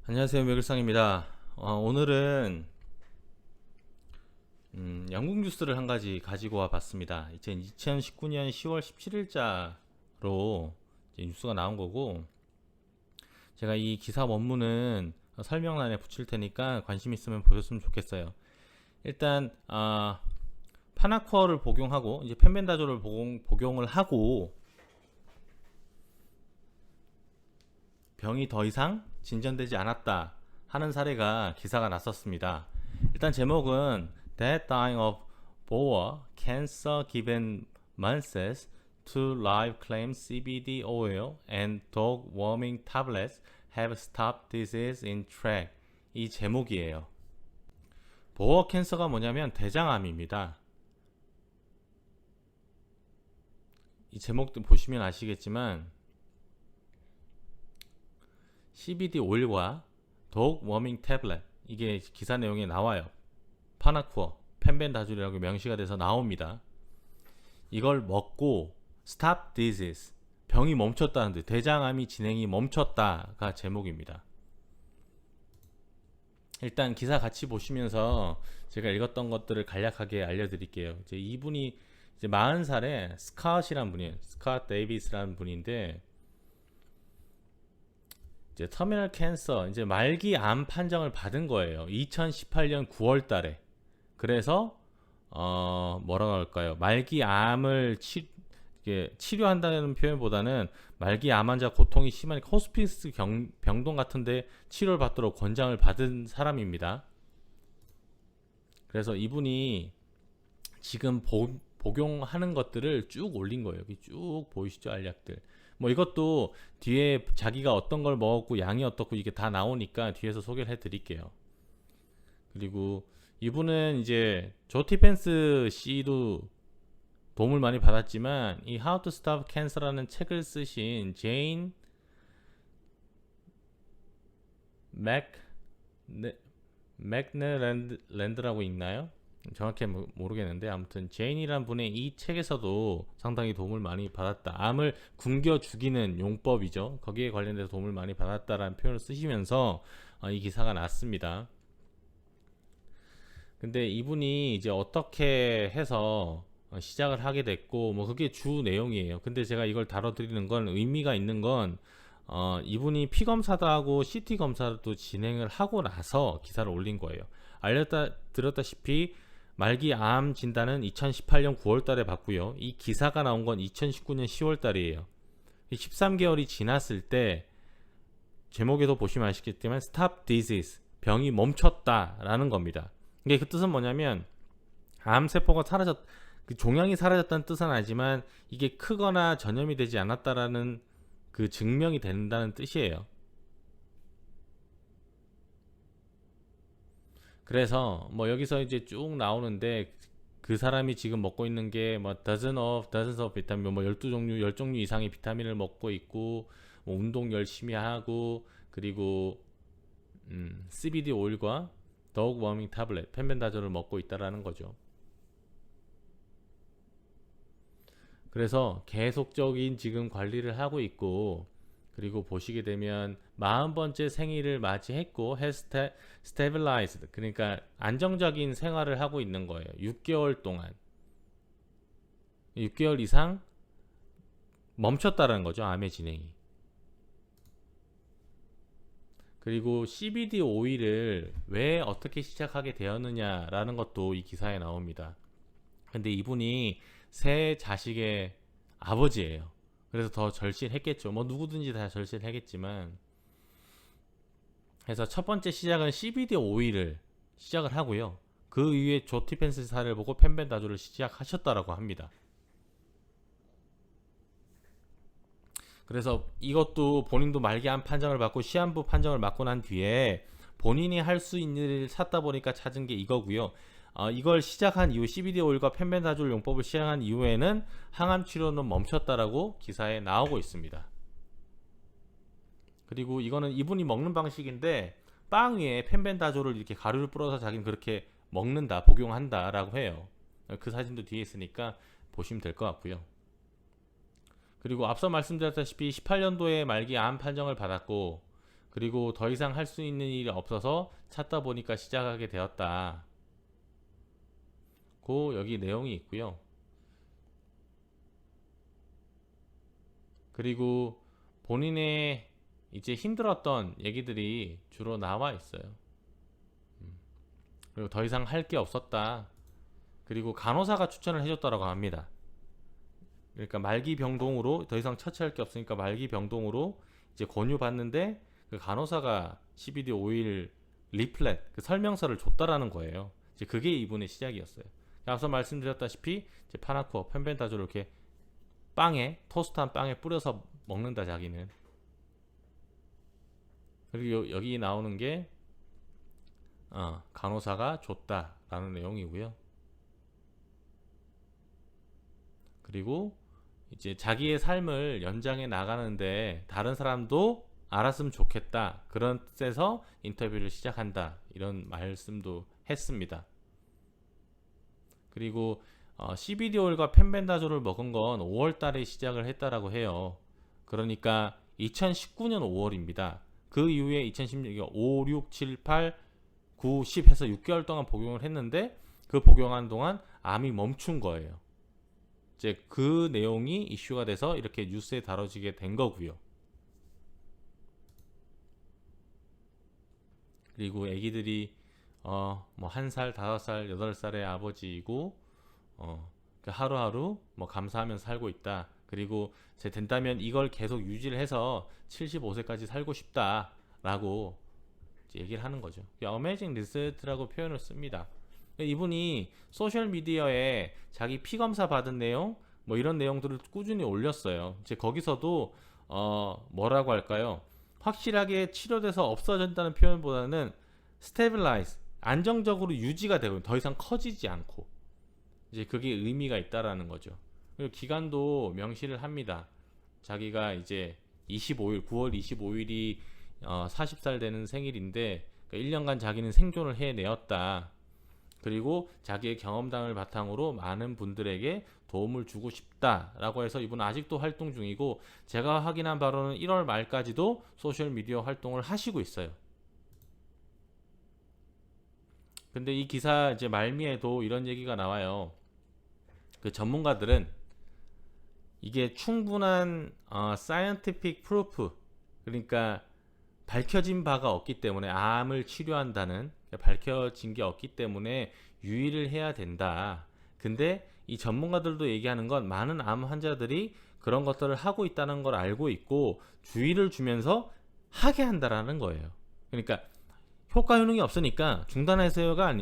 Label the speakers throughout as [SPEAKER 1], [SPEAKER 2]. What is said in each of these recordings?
[SPEAKER 1] 안녕하세요, 매글상입니다. 오늘은 영국 뉴스를 한 가지 가지고 와 봤습니다. 이제 2019년 10월 17일자로 뉴스가 나온 거고, 제가 이 기사 원문은 설명란에 붙일 테니까 관심 있으면 보셨으면 좋겠어요. 일단 파나코어를 복용하고 이제 펜벤다조를 복용을 하고 병이 더 이상 진전되지 않았다 하는 사례가 기사가 났었습니다. 일단 제목은 Death Dying of Bowel Cancer Given Months to Live Claim CBD Oil and Dog Warming Tablets Have Stopped Disease in Track. 이 제목이에요. 보어 캔서가 뭐냐면 대장암입니다. 이 제목도 보시면 아시겠지만 CBD 오일과 독 워밍 태블릿, 이게 기사 내용에 나와요. 파나쿠어, 펜벤다졸이라고 명시가 돼서 나옵니다. 이걸 먹고 stop disease, 병이 멈췄다는 듯, 대장암이 진행이 멈췄다가 제목입니다. 일단 기사 같이 보시면서 제가 읽었던 것들을 간략하게 알려드릴게요. 이제 이분이 이제 40살의 스캇이란 분이에요. 스캇 데이비스라는 분인데, 이제 터미널 캔서, 이제 말기 암 판정을 받은 거예요. 2018년 9월 달에. 그래서 뭐라고 할까요? 말기 암을 치료한다는 표현보다는 말기 암 환자 고통이 심하니까 호스피스 병동 같은데 치료를 받도록 권장을 받은 사람입니다. 그래서 이분이 지금 복용하는 것들을 쭉 올린 거예요. 여기 쭉 보이시죠? 알약들. 뭐 이것도 뒤에 자기가 어떤 걸 먹었고 양이 어떻고 이게 다 나오니까 뒤에서 소개를 해드릴게요. 그리고 이분은 이제 조티 펜스 씨도 도움을 많이 받았지만 이 How to Stop Cancer라는 책을 쓰신 제인 맥네랜드라고 있나요? 정확히 모르겠는데 아무튼 제인이란 분의 이 책에서도 상당히 도움을 많이 받았다. 암을 굶겨 죽이는 용법이죠. 거기에 관련해서 도움을 많이 받았다라는 표현을 쓰시면서 이 기사가 났습니다. 근데 이분이 이제 어떻게 해서 시작을 하게 됐고 뭐 그게 주 내용이에요. 근데 제가 이걸 다뤄드리는 건 의미가 있는 건 이분이 피 검사도 하고 CT 검사도 진행을 하고 나서 기사를 올린 거예요. 들었다시피 말기 암 진단은 2018년 9월 달에 받고요. 이 기사가 나온 건 2019년 10월 달이에요. 13개월이 지났을 때 제목에도 보시면 아시겠지만 Stop Disease, 병이 멈췄다라는 겁니다. 이게 그 뜻은 뭐냐면 암세포가 그 종양이 사라졌다는 뜻은 아니지만 이게 크거나 전염이 되지 않았다라는 그 증명이 된다는 뜻이에요. 그래서 뭐 여기서 이제 쭉 나오는데 그 사람이 지금 먹고 있는 게 뭐 dozens of 비타민, 뭐 12종류, 10종류 이상의 비타민을 먹고 있고 뭐 운동 열심히 하고 그리고 CBD 오일과 더욱 워밍 타블렛, 펜벤다졸을 먹고 있다라는 거죠. 그래서 계속적인 지금 관리를 하고 있고 그리고 보시게 되면 40번째 생일을 맞이했고 스테빌라이즈드, 그러니까 안정적인 생활을 하고 있는 거예요. 6개월 동안 6개월 이상 멈췄다라는 거죠. 암의 진행이. 그리고 CBD 오일을 왜 어떻게 시작하게 되었느냐라는 것도 이 기사에 나옵니다. 근데 이분이 세 자식의 아버지예요. 그래서 더 절실했겠죠. 뭐 누구든지 다 절실하겠지만. 그래서 첫 번째 시작은 CBD 오일을 시작을 하고요. 그 이후에 조티펜스사를 보고 펜벤다졸을 시작하셨다라고 합니다. 그래서 이것도 본인도 말기암 판정을 받고 시한부 판정을 받고 난 뒤에 본인이 할 수 있는 일을 찾다 보니까 찾은 게 이거고요. 이걸 시작한 이후 CBD 오일과 펜벤다졸 용법을 시작한 이후에는 항암 치료는 멈췄다라고 기사에 나오고 있습니다. 그리고 이거는 이분이 먹는 방식인데 빵 위에 펜벤다졸을 이렇게 가루를 뿌려서 자기는 그렇게 먹는다, 복용한다라고 해요. 그 사진도 뒤에 있으니까 보시면 될 것 같고요. 그리고 앞서 말씀드렸다시피 18년도에 말기 암 판정을 받았고 그리고 더 이상 할 수 있는 일이 없어서 찾다 보니까 시작하게 되었다. 고 여기 내용이 있고요. 그리고 본인의 이제 힘들었던 얘기들이 주로 나와 있어요. 그리고 더 이상 할 게 없었다. 그리고 간호사가 추천을 해줬다라고 합니다. 그러니까 말기병동으로 더 이상 처치할 게 없으니까 말기병동으로 이제 권유받는데 그 간호사가 CBD 오일 리플렛 그 설명서를 줬다라는 거예요. 이제 그게 이분의 시작이었어요. 앞서 말씀드렸다시피 이제 파나코어 펜벤다졸을 이렇게 빵에 토스트한 빵에 뿌려서 먹는다 자기는. 그리고 여기 나오는 게 간호사가 줬다라는 내용이고요. 그리고 이제 자기의 삶을 연장해 나가는데 다른 사람도 알았으면 좋겠다. 그런 뜻에서 인터뷰를 시작한다. 이런 말씀도 했습니다. 그리고 CBD 오일과 펜벤다졸을 먹은 건 5월 달에 시작을 했다라고 해요. 그러니까 2019년 5월입니다. 그 이후에 2016년 5, 6, 7, 8, 9, 10 해서 6개월 동안 복용을 했는데 그 복용하는 동안 암이 멈춘 거예요. 이제 그 내용이 이슈가 돼서 이렇게 뉴스에 다뤄지게 된 거고요. 그리고 애기들이 뭐 1살, 5살, 8살의 아버지이고 하루하루 뭐 감사하면서 살고 있다. 그리고 제 된다면 이걸 계속 유지를 해서 75세까지 살고 싶다라고 얘기를 하는 거죠. 어메이징 리셋라고 표현을 씁니다. 이분이 소셜 미디어에 자기 피 검사 받은 내용 뭐 이런 내용들을 꾸준히 올렸어요. 이제 거기서도 뭐라고 할까요? 확실하게 치료돼서 없어진다는 표현보다는 스테빌라이즈 안정적으로 유지가 되고 더 이상 커지지 않고 이제 그게 의미가 있다라는 거죠. 그리고 기간도 명시를 합니다. 자기가 이제 25일 9월 25일이 40살 되는 생일인데 그러니까 1년간 자기는 생존을 해내었다. 그리고 자기의 경험담을 바탕으로 많은 분들에게 도움을 주고 싶다라고 해서 이분은 아직도 활동 중이고 제가 확인한 바로는 1월 말까지도 소셜미디어 활동을 하시고 있어요. 근데 이 기사 이제 말미에도 이런 얘기가 나와요. 그 전문가들은 이게 충분한 scientific proof 그러니까 밝혀진 바가 없기 때문에 암을 치료한다는 밝혀진 게 없기 때문에 유의를 해야 된다. 근데 이 전문가들도 얘기하는 건 많은 암 환자들이 그런 것들을 하고 있다는 걸 알고 있고 주의를 주면서 하게 한다라는 거예요. 그러니까 효과 효능이 없으니까 중단하세요가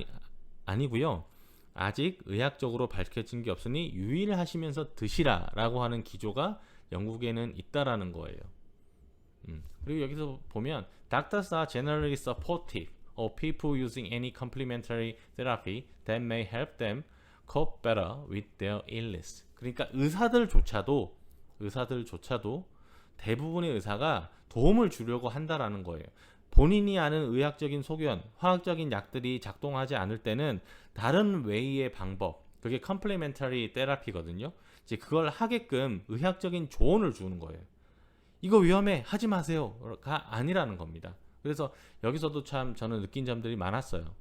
[SPEAKER 1] 아니고요. 아직 의학적으로 밝혀진 게 없으니 유의를 하시면서 드시라라고 하는 기조가 영국에는 있다라는 거예요. 그리고 여기서 보면 Doctors are generally supportive of people using any complementary therapy that may help them cope better with their illness. 그러니까 의사들조차도 대부분의 의사가 도움을 주려고 한다라는 거예요. 본인이 아는 의학적인 소견, 화학적인 약들이 작동하지 않을 때는 다른 외의 방법, 그게 complementary therapy거든요. 이제 그걸 하게끔 의학적인 조언을 주는 거예요. 이거 위험해, 하지 마세요가 아니라는 겁니다. 그래서 여기서도 참 저는 느낀 점들이 많았어요.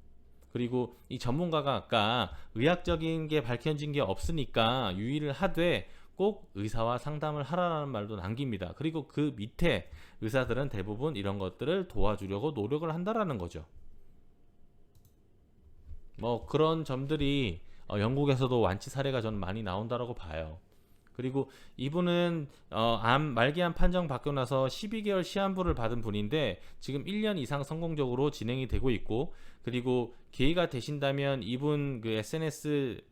[SPEAKER 1] 그리고 이 전문가가 아까 의학적인 게 밝혀진 게 없으니까 유의를 하되 꼭 의사와 상담을 하라는 말도 남깁니다. 그리고 그 밑에 의사들은 대부분 이런 것들을 도와주려고 노력을 한다라는 거죠. 뭐 그런 점들이 영국에서도 완치 사례가 저는 많이 나온다라고 봐요. 그리고 이분은 말기암 판정 받고 나서 12개월 시한부를 받은 분인데 지금 1년 이상 성공적으로 진행이 되고 있고 그리고 기회가 되신다면 이분 그 SNS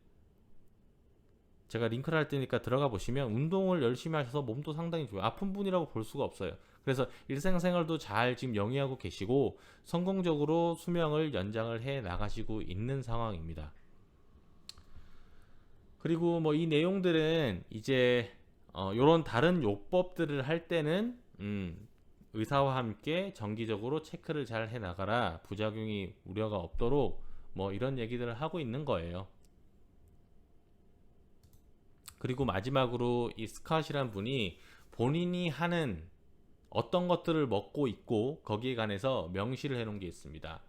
[SPEAKER 1] 제가 링크를 할 테니까 들어가 보시면 운동을 열심히 하셔서 몸도 상당히 좋아요. 아픈 분이라고 볼 수가 없어요. 그래서 일상생활도 잘 지금 영위하고 계시고 성공적으로 수명을 연장을 해 나가시고 있는 상황입니다. 그리고 뭐 이 내용들은 이제 요런 다른 요법들을 할 때는 의사와 함께 정기적으로 체크를 잘 해 나가라. 부작용이 우려가 없도록 뭐 이런 얘기들을 하고 있는 거예요. 그리고 마지막으로 이 스캇이란 분이 본인이 하는 어떤 것들을 먹고 있고 거기에 관해서 명시를 해 놓은 게 있습니다.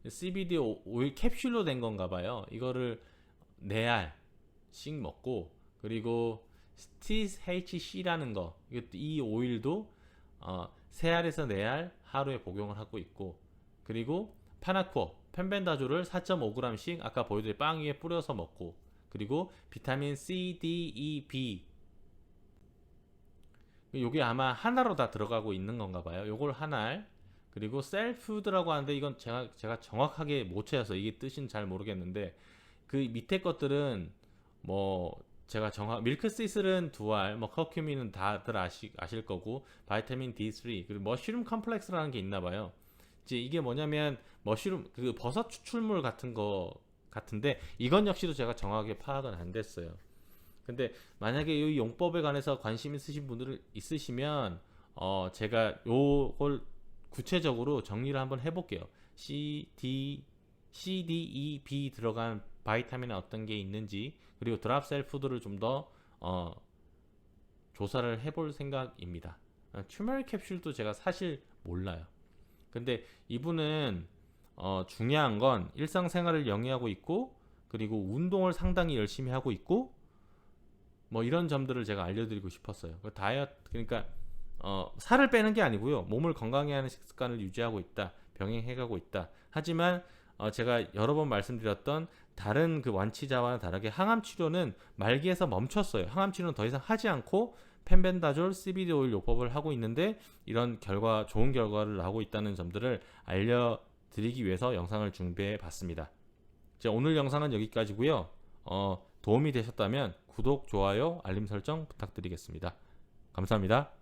[SPEAKER 1] CBD 오일 캡슐로 된 건가 봐요. 이거를 4알씩 먹고, 그리고 THC라는 거, 이 오일도 3알에서 4알 하루에 복용을 하고 있고, 그리고 파나코어 펜벤다졸을 4.5g씩 아까 보여드린 빵 위에 뿌려서 먹고, 그리고 비타민 C, D, E, B, 요게 아마 하나로 다 들어가고 있는 건가 봐요. 요걸 하나알, 그리고 셀푸드라고 하는데 이건 제가 정확하게 못 찾아서 이게 뜻은 잘 모르겠는데, 그 밑에 것들은 뭐 제가 밀크시슬은 2알, 뭐 커큐민은 다들 아실 거고, 바이타민 D3, 그리고 머쉬룸 컴플렉스라는 게 있나 봐요. 이제 이게 뭐냐면 머쉬룸 그 버섯 추출물 같은 거 같은데, 이건 역시도 제가 정확하게 파악은 안 됐어요. 근데 만약에 이 용법에 관해서 관심 있으신 분들 있으시면 제가 요걸 구체적으로 정리를 한번 해볼게요. C, D, E, B 들어간 바이타민은 어떤 게 있는지, 그리고 드랍셀 푸드를 좀 더 조사를 해볼 생각입니다. 튜머릭 캡슐도 제가 사실 몰라요. 근데 이분은 중요한 건 일상생활을 영위하고 있고, 그리고 운동을 상당히 열심히 하고 있고, 뭐 이런 점들을 제가 알려드리고 싶었어요. 그러니까 살을 빼는 게 아니고요, 몸을 건강히 하는 식습관을 유지하고 있다, 병행해가고 있다. 하지만 제가 여러 번 말씀드렸던 다른 그 완치자와는 다르게 항암 치료는 말기에서 멈췄어요. 항암 치료는 더 이상 하지 않고 펜벤다졸, CBD 오일 요법을 하고 있는데, 이런 좋은 결과를 나오고 있다는 점들을 알려드리기 위해서 영상을 준비해 봤습니다. 자, 오늘 영상은 여기까지고요. 도움이 되셨다면 구독, 좋아요, 알림 설정 부탁드리겠습니다. 감사합니다.